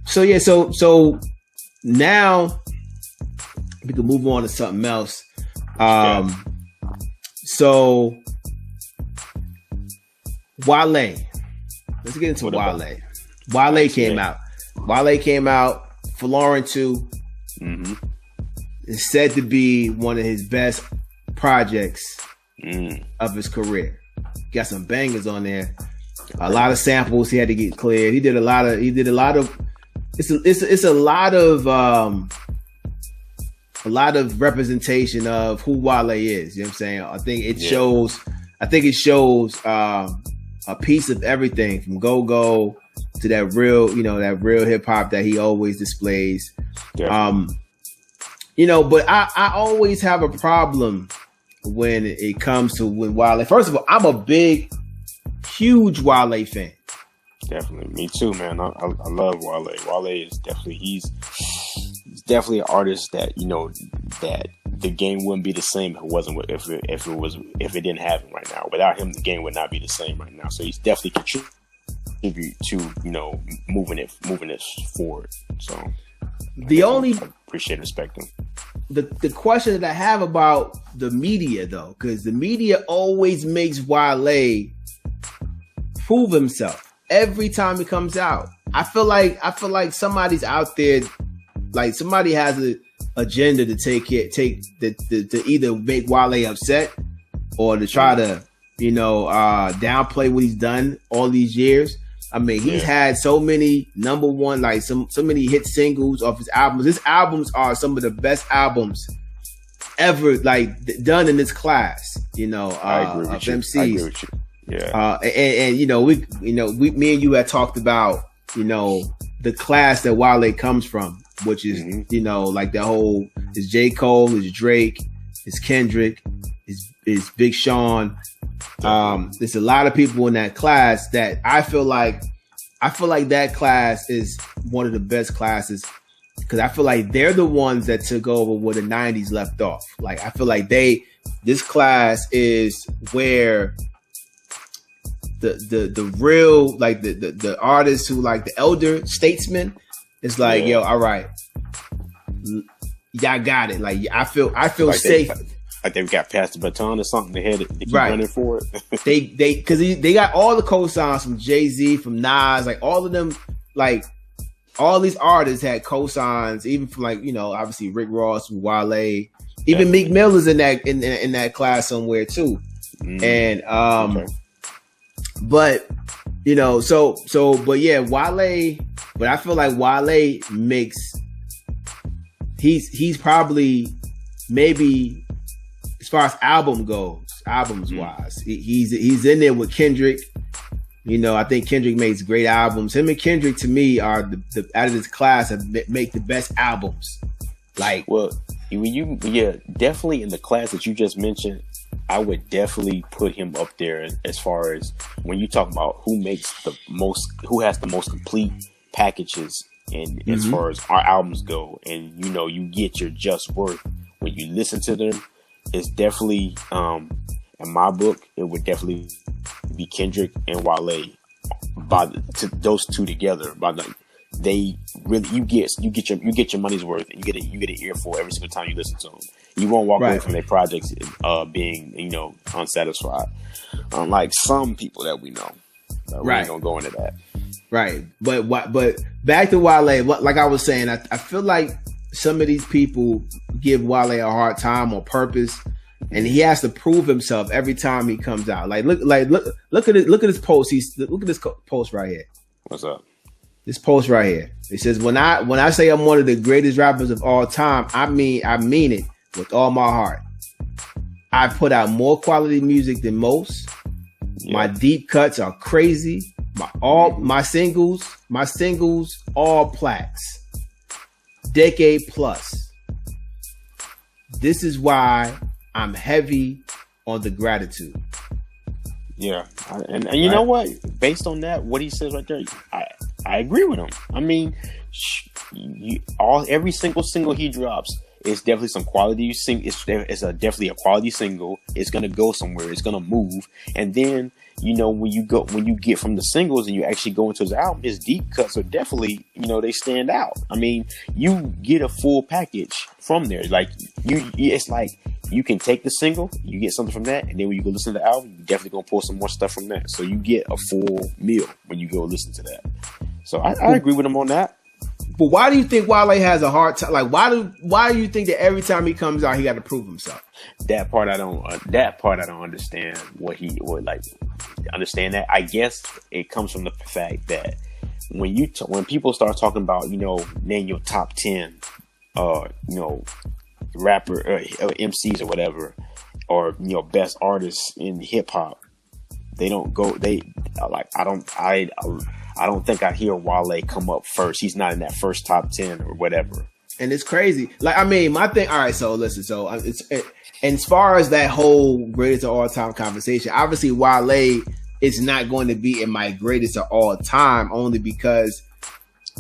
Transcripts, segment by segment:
So now we can move on to something else. So Wale. Let's get into Wale. Wale came out. Wale came out. Florin 2. Mm-hmm. It's said to be one of his best projects of his career. Got some bangers on there. A lot of samples he had to get cleared. He did a lot of. It's a lot of representation of who Wale is. You know what I'm saying? I think it shows a piece of everything from go-go to that real hip hop that he always displays. Yeah. But I always have a problem when it comes to when Wale. First of all, I'm a huge Wale fan. Definitely, me too, man. I love Wale. Wale is definitely he's definitely an artist that that the game wouldn't be the same if it didn't happen right now. Without him, the game would not be the same right now. So he's definitely contribute to moving it forward. So I appreciate and respect him. The question that I have about the media though, because the media always makes Wale prove himself every time he comes out. I feel like somebody's out there, like somebody has an agenda to to either make Wale upset or to try to downplay what he's done all these years. I mean, he's had so many number one, like so many hit singles off his albums. His albums are some of the best albums ever, like done in this class. I agree with you. MCs. I agree with you. Yeah. And me and you had talked about the class that Wale comes from, which is like the whole is J. Cole, is Drake, is Kendrick, is Big Sean. There's a lot of people in that class that I feel like that class is one of the best classes because I feel like they're the ones that took over where the 90s left off. Like I feel like this class is where the real, like the artists who like the elder statesmen is like, yo, all right, y'all got it. Like I feel like safe. Like they've got passed the baton or something. They had to keep running for it. Because they got all the cosigns from Jay-Z, from Nas, like all of them, like all these artists had cosigns, even from like obviously Rick Ross, Wale, even Meek Mill is in that class somewhere too. And but Wale, but I feel like Wale makes he's probably maybe. As far as albums wise, he's in there with Kendrick. I think Kendrick makes great albums. Him and Kendrick to me are the out of this class make the best albums. Like, well, definitely in the class that you just mentioned, I would definitely put him up there as far as when you talk about who has the most complete packages, and as far as our albums go, and you get your just worth when you listen to them. It's definitely, in my book, it would definitely be Kendrick and Wale. Those two together, they really you get your money's worth, and you get an earful every single time you listen to them. You won't walk away from their projects being unsatisfied. Unlike some people that we know, we ain't gonna go into that. Right, but back to Wale. Like I was saying, I feel like some of these people give Wale a hard time on purpose, and he has to prove himself every time he comes out. Like look at this post. Look at this post right here. What's up? This post right here. It says, when I say I'm one of the greatest rappers of all time, I mean it with all my heart. I put out more quality music than most. Yeah. My deep cuts are crazy. My singles, all plaques. Decade plus. This is why I'm heavy on the gratitude. Yeah, and you know what? Based on that, what he says right there, I agree with him. I mean, every single he drops is definitely some quality. It's definitely a quality single. It's gonna go somewhere. It's gonna move, and then when you get from the singles and you actually go into his album, his deep cuts are definitely, they stand out. I mean, you get a full package from there. Like it's like you can take the single, you get something from that, and then when you go listen to the album, you definitely gonna pull some more stuff from that. So you get a full meal when you go listen to that. So I agree with him on that. But why do you think Wale has a hard time? Like, why do you think that every time he comes out, he got to prove himself? That part I don't understand. Understand that? I guess it comes from the fact that when people start talking about, name your top 10, rapper MCs or whatever, or best artists in hip hop, they don't go. I don't think I hear Wale come up first. He's not in that first top 10 or whatever. And it's crazy. Like, I mean, my thing. All right, so listen. So and as far as that whole greatest of all time conversation, obviously Wale is not going to be in my greatest of all time, only because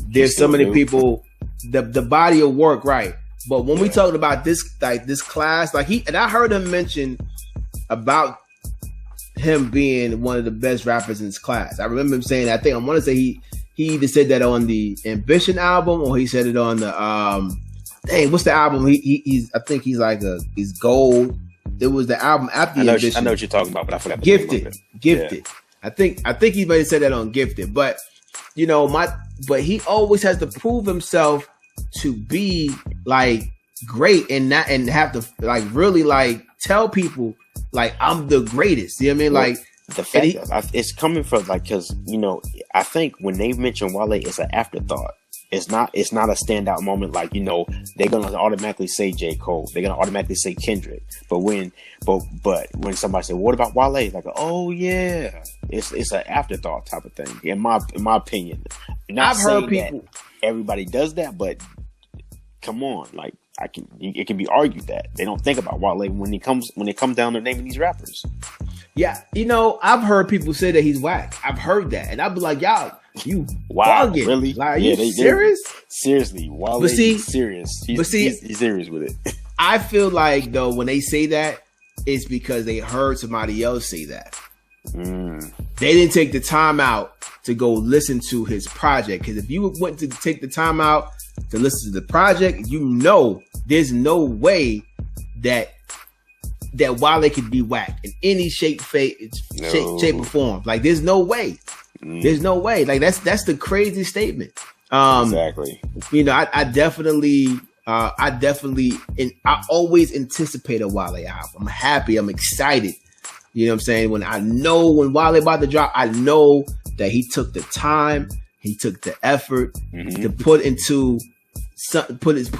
there's so many people. The body of work, right? But when we talked about this class, and I heard him mention about him being one of the best rappers in his class. I remember him saying, I want to say he either said that on the Ambition album or he said it on the what's the album? He's Gold. It was the album after the Ambition. I know what you're talking about, but I forgot. Gifted. Yeah. I think he might have said that on Gifted, but but he always has to prove himself to be like great and have to really tell people I'm the greatest. You know what I mean? Like the fact that it's coming from because I think when they mention Wale, it's an afterthought. It's not a standout moment. They're gonna automatically say J. Cole. They're gonna automatically say Kendrick. But when somebody say, "What about Wale?" It's like, "Oh yeah," it's an afterthought type of thing. In my opinion, I've heard people. Everybody does that, but come on, it can be argued that they don't think about Wale when it comes down to naming these rappers. Yeah, I've heard people say that he's whack. I've heard that, and I'd be like, y'all, you bugging? Really? Are you serious? Seriously, Wale is serious. He's serious with it. I feel like though when they say that, it's because they heard somebody else say that. They didn't take the time out to go listen to his project. Because if you went to take the time out to listen to the project, there's no way that Wale could be whack in any shape or form. There's no way. There's no way. That's the crazy statement. Exactly. I definitely, and I always anticipate a Wale album. I'm happy. I'm excited. You know what I'm saying? When Wale about to drop, I know that he took the time, he took the effort to put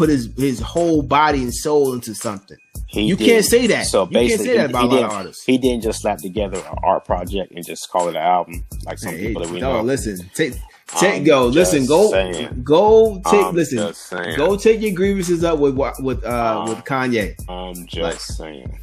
his whole body and soul into something. Can't say that. So basically, you can't say that about a lot of artists. He didn't just slap together an art project and just call it an album like some people that we know. Listen, go take your grievances up with Kanye. I'm just saying.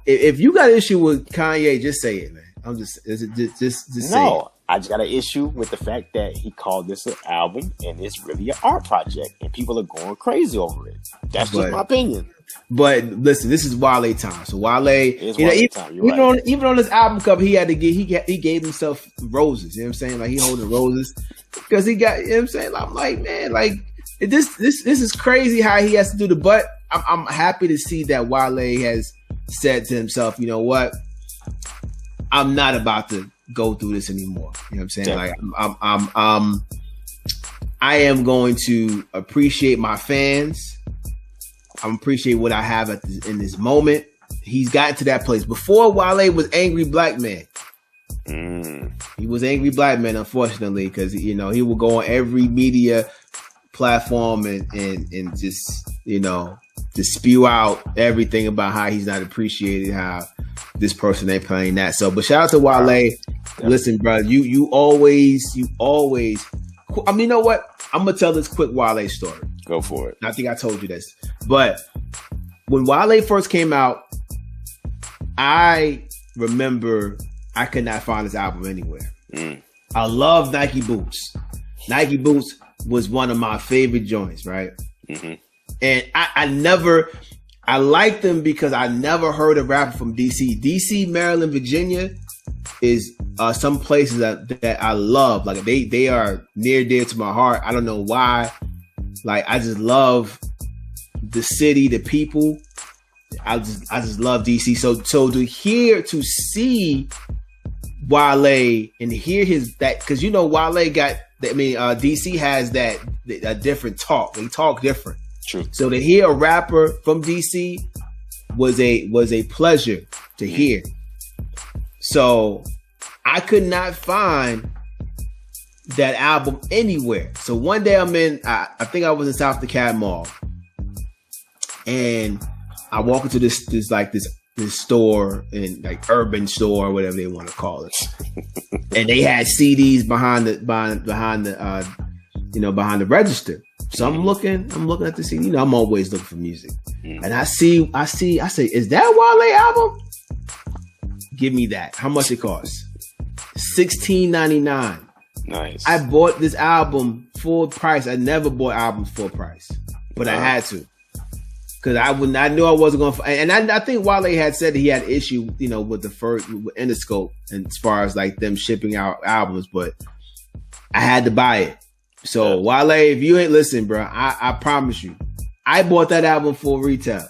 If you got an issue with Kanye, just say it, man. I'm just say it. I just got an issue with the fact that he called this an album and it's really an art project and people are going crazy over it. That's just my opinion. But listen, this is Wale time. So Wale, even on his album cover, he gave himself roses. You know what I'm saying? He holding roses because he got. You know what I'm saying? I'm like, man, this is crazy how he has to do the. But I'm happy to see that Wale has said to himself, you know what? I'm not about to go through this anymore. You know what I'm saying? Definitely. I am going to appreciate my fans. I'm appreciate what I have in this moment. He's gotten to that place. Before Wale was Angry Black Man. He was Angry Black Man, unfortunately, because he would go on every media platform and just just spew out everything about how he's not appreciated, how this person ain't playing that. So, but shout out to Wale. Listen, bro, you always. I mean, you know what? I'm gonna tell this quick Wale story. Go for it. I think I told you this, but when Wale first came out, I remember I could not find his album anywhere. I love Nike Boots. Nike Boots was one of my favorite joints, right? And I never, I like them because I never heard a rapper from DC. DC, Maryland, Virginia is some places that I love. Like they are near dear to my heart. I don't know why. Like I just love the city, the people. I just love DC. So to see Wale and hear that, because Wale got. DC has a different talk. They talk different. True. So to hear a rapper from DC was a pleasure to hear. So I could not find that album anywhere. So one day I think I was in South DeKalb Mall, and I walk into this store, and like urban store or whatever they want to call it, and they had CDs behind the register. So I'm looking at the CD. I'm always looking for music, and I say, is that Wale album? Give me that. How much it costs? $16.99. Nice. I bought this album full price. I never bought albums full price, but I had to. Because I knew I wasn't going to, and I think Wale had said that he had issue, with the first with Interscope, and as far as like them shipping out albums, but I had to buy it. So Wale, if you ain't listen, bro, I promise you, I bought that album full retail.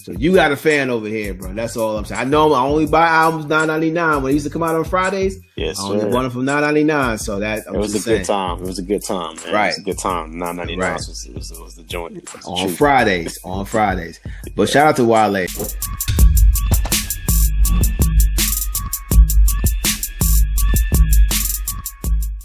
So you got a fan over here, bro. That's all I'm saying. I know I only buy albums $9.99 when it used to come out on Fridays. Yes, I only bought them from $9.99. So that it was a good time. It was a good time, man. Right, it was a good time. $9.99 right. was the joint on Fridays. But shout out to Wale.